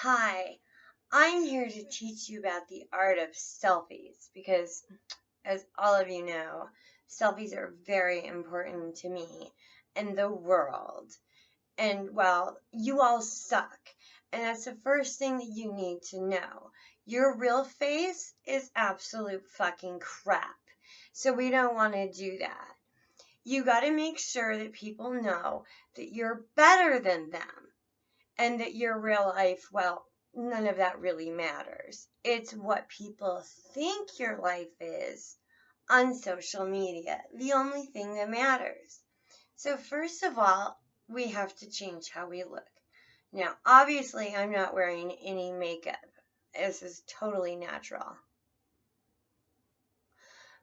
Hi, I'm here to teach you about the art of selfies because, as all of you know, selfies are very important to me and the world. And well, you all suck. And that's the first thing that you need to know. Your real face is absolute fucking crap. So we don't want to do that. You got to make sure that people know that you're better than them and that your real life, well, none of that really matters. It's what people think your life is on social media, the only thing that matters. So, first of all, we have to change how we look. Now, obviously, I'm not wearing any makeup. This is totally natural.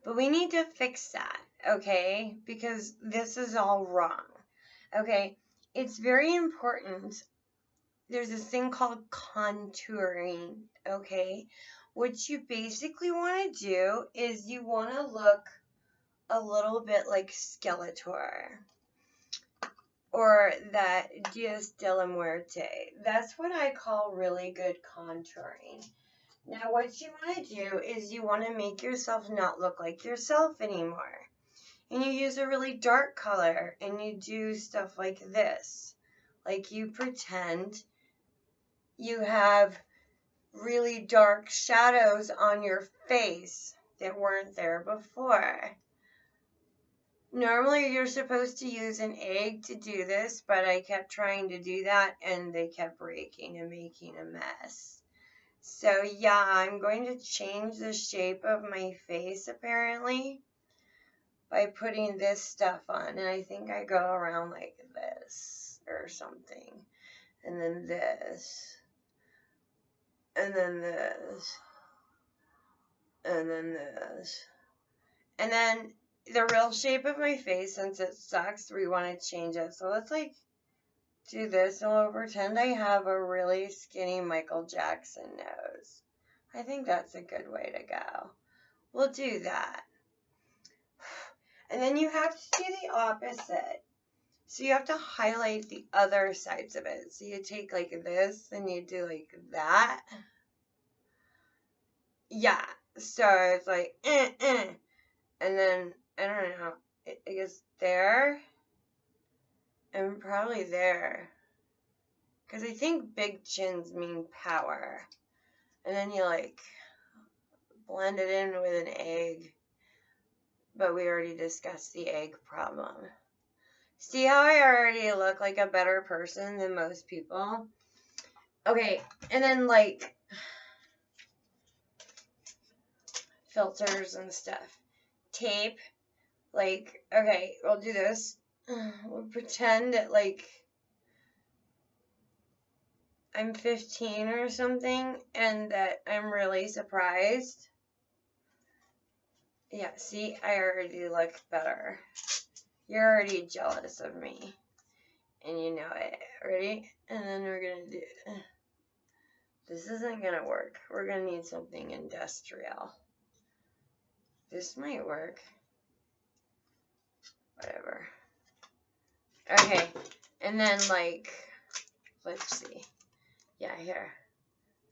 But we need to fix that, okay? Because this is all wrong, okay? It's very important. There's this thing called contouring, okay? What you basically want to do is you want to look a little bit like Skeletor or that Diaz de la Muerte. That's what I call really good contouring. Now, what you want to do is you want to make yourself not look like yourself anymore. And you use a really dark color and you do stuff like this. Like you pretend you have really dark shadows on your face that weren't there before. Normally you're supposed to use an egg to do this, but I kept trying to do that and they kept breaking and making a mess. So yeah, I'm going to change the shape of my face apparently by putting this stuff on. And I think I go around like this or something. And then this. And then this. And then this. And then the real shape of my face, since it sucks, we want to change it. So let's do this and we'll pretend I have a really skinny Michael Jackson nose. I think that's a good way to go. We'll do that. And then you have to do the opposite. So you have to highlight the other sides of it. So you take like this and you do like that. Yeah. So it's like, And then, I don't know, I guess there. And probably there. Because I think big chins mean power. And then you blend it in with an egg. But we already discussed the egg problem. See how I already look like a better person than most people? Okay, and then filters and stuff. Tape. Okay, we'll do this. We'll pretend that I'm 15 or something and that I'm really surprised. Yeah, see, I already look better. You're already jealous of me. And you know it. Ready? And then we're going to do... This isn't going to work. We're going to need something industrial. This might work. Whatever. Okay. And then, let's see. Yeah, here.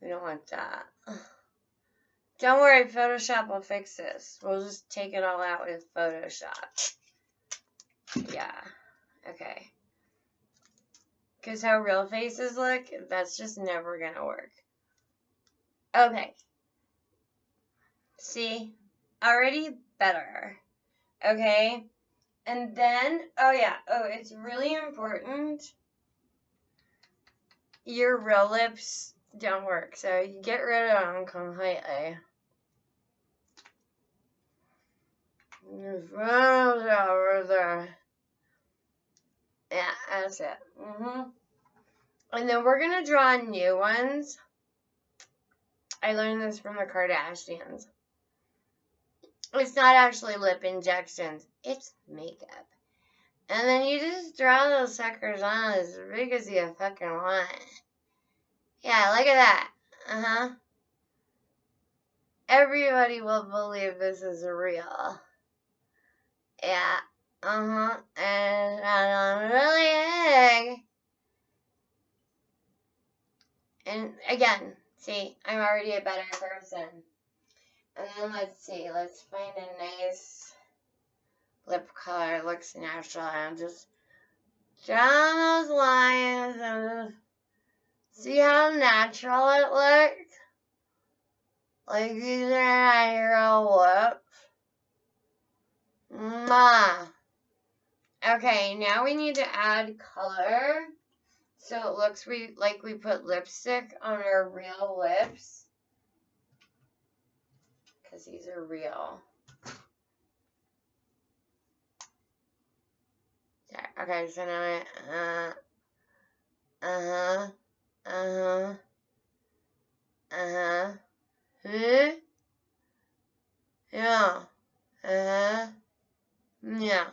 We don't want that. Don't worry, Photoshop will fix this. We'll just take it all out with Photoshop. Yeah. Okay. Because how real faces look, that's just never going to work. Okay. See? Already better. Okay? And then, it's really important. Your real lips don't work, so you get rid of them completely. Yeah, that's it. And then we're going to draw new ones. I learned this from the Kardashians. It's not actually lip injections. It's makeup. And then you just draw those suckers on as big as you fucking want. Yeah, look at that. Everybody will believe this is real. Yeah. And I'm really big. And again, see, I'm already a better person. And then let's see, let's find a nice lip color. It looks natural. And just draw those lines and see how natural it looks? Like these are your own lips. Mwah. Okay, now we need to add color. So it looks like we put lipstick on our real lips. Because these are real. Okay, so now yeah.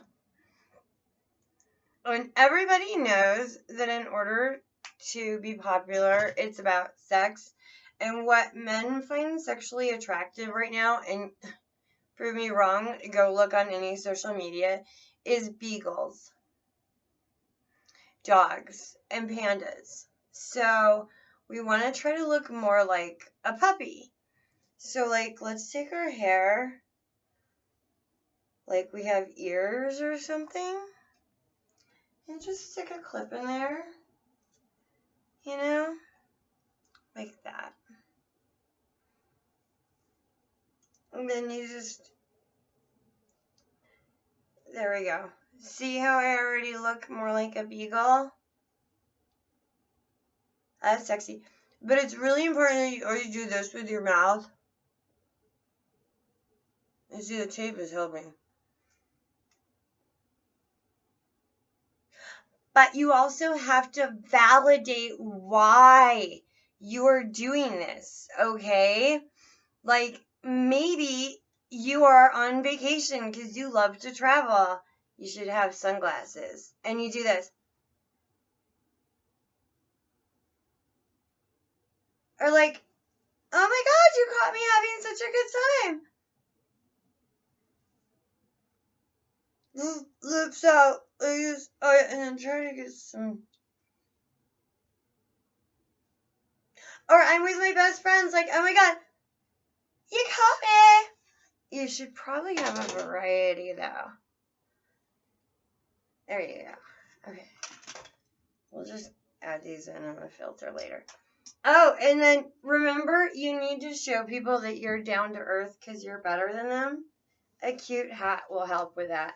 And everybody knows that in order to be popular, it's about sex. And what men find sexually attractive right now, and prove me wrong, go look on any social media, is beagles, dogs, and pandas. So we want to try to look more like a puppy. So, like, let's take our hair, like we have ears or something, and just stick a clip in there, you know, like that. And then you just, there we go. See how I already look more like a beagle? That's sexy. But it's really important that you always do this with your mouth. You see, the tape is helping. But you also have to validate why you're doing this, okay? Like, maybe you are on vacation because you love to travel. You should have sunglasses. And you do this. Or like, oh my God, you caught me having such a good time. Lips out. And then try to get some. Or I'm with my best friends, like, oh my God, you caught me. You should probably have a variety, though. There you go. Okay. We'll just add these in on the filter later. Oh, and then remember, you need to show people that you're down to earth because you're better than them. A cute hat will help with that.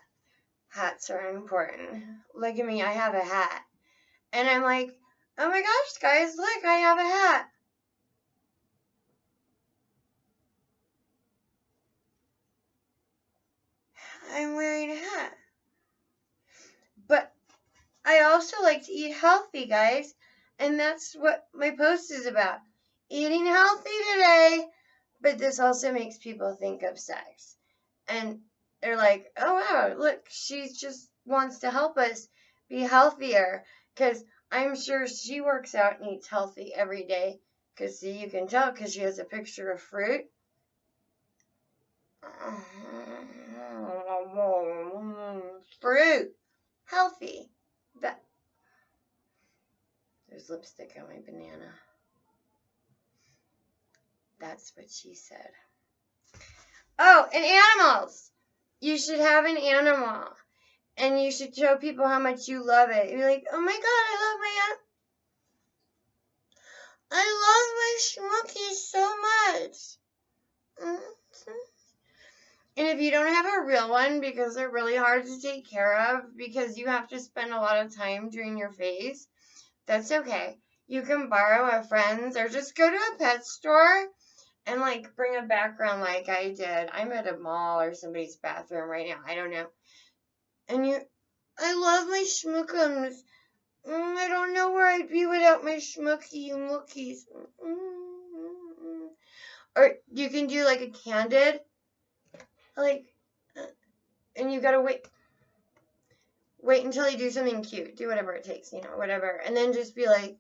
Hats are important. Look at me, I have a hat. And I'm like, oh my gosh, guys, look, I have a hat. I'm wearing a hat. But I also like to eat healthy, guys. And that's what my post is about. Eating healthy today. But this also makes people think of sex. And they're like, oh, wow, look, she just wants to help us be healthier. Because I'm sure she works out and eats healthy every day. Because, see, you can tell because she has a picture of fruit. Fruit. Healthy. There's lipstick on my banana. That's what she said. Oh, and animals. You should have an animal. And you should show people how much you love it. You're like, oh my God, I love my Schmookie so much. And if you don't have a real one, because they're really hard to take care of, because you have to spend a lot of time doing your face, that's okay. You can borrow a friend's or just go to a pet store and, like, bring a background like I did. I'm at a mall or somebody's bathroom right now. I don't know. And I love my Schmookums. I don't know where I'd be without my Schmookie Mookies. Or you can do, like, a candid. Like, and you gotta wait until they do something cute. Do whatever it takes, you know, whatever. And then just be like,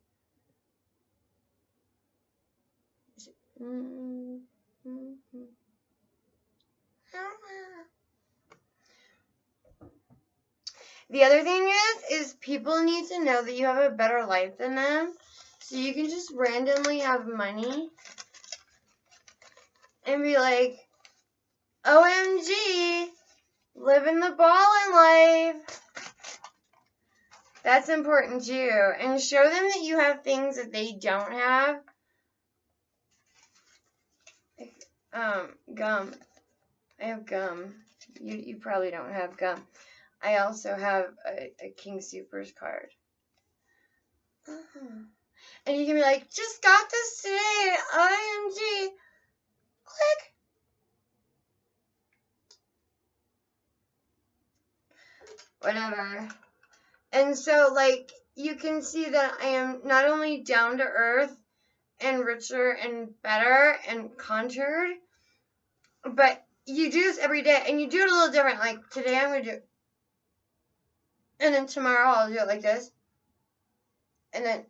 The other thing is people need to know that you have a better life than them. So you can just randomly have money and be like, OMG, living the ballin' life. That's important too. And show them that you have things that they don't have. Gum. I have gum. You probably don't have gum. I also have a King Soopers card. And you can be like, just got this today, IMG. Click. Whatever. And so, like, you can see that I am not only down to earth and richer and better and contoured, but you do this every day, and you do it a little different. Like, today I'm going to do it. And then tomorrow I'll do it like this. And then,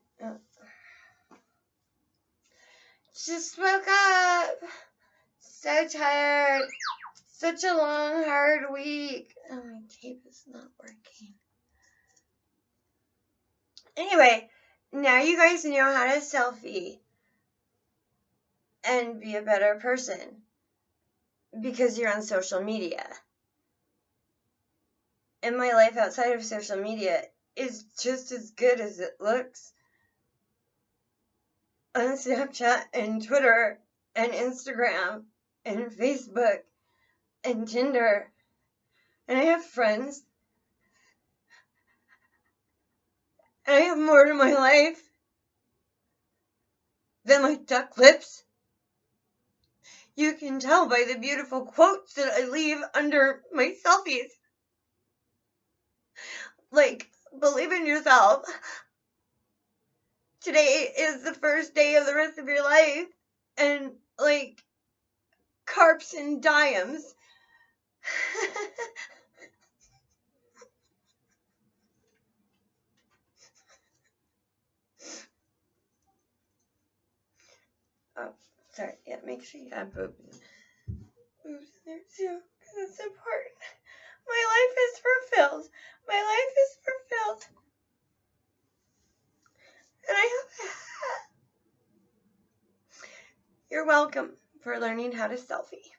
just woke up. So tired. Such a long, hard week. Oh, my tape is not working. Anyway, now you guys know how to selfie and be a better person because you're on social media. And my life outside of social media is just as good as it looks on Snapchat and Twitter and Instagram and Facebook and Tinder. And I have friends. And I have more to my life than my duck lips. You can tell by the beautiful quotes that I leave under my selfies. Like, believe in yourself. Today is the first day of the rest of your life. And, like, carps and dimes. Oh, sorry. Yeah, make sure you add boobs in there too, because it's important. My life is fulfilled. My life is fulfilled. And I have a hat. You're welcome for learning how to selfie.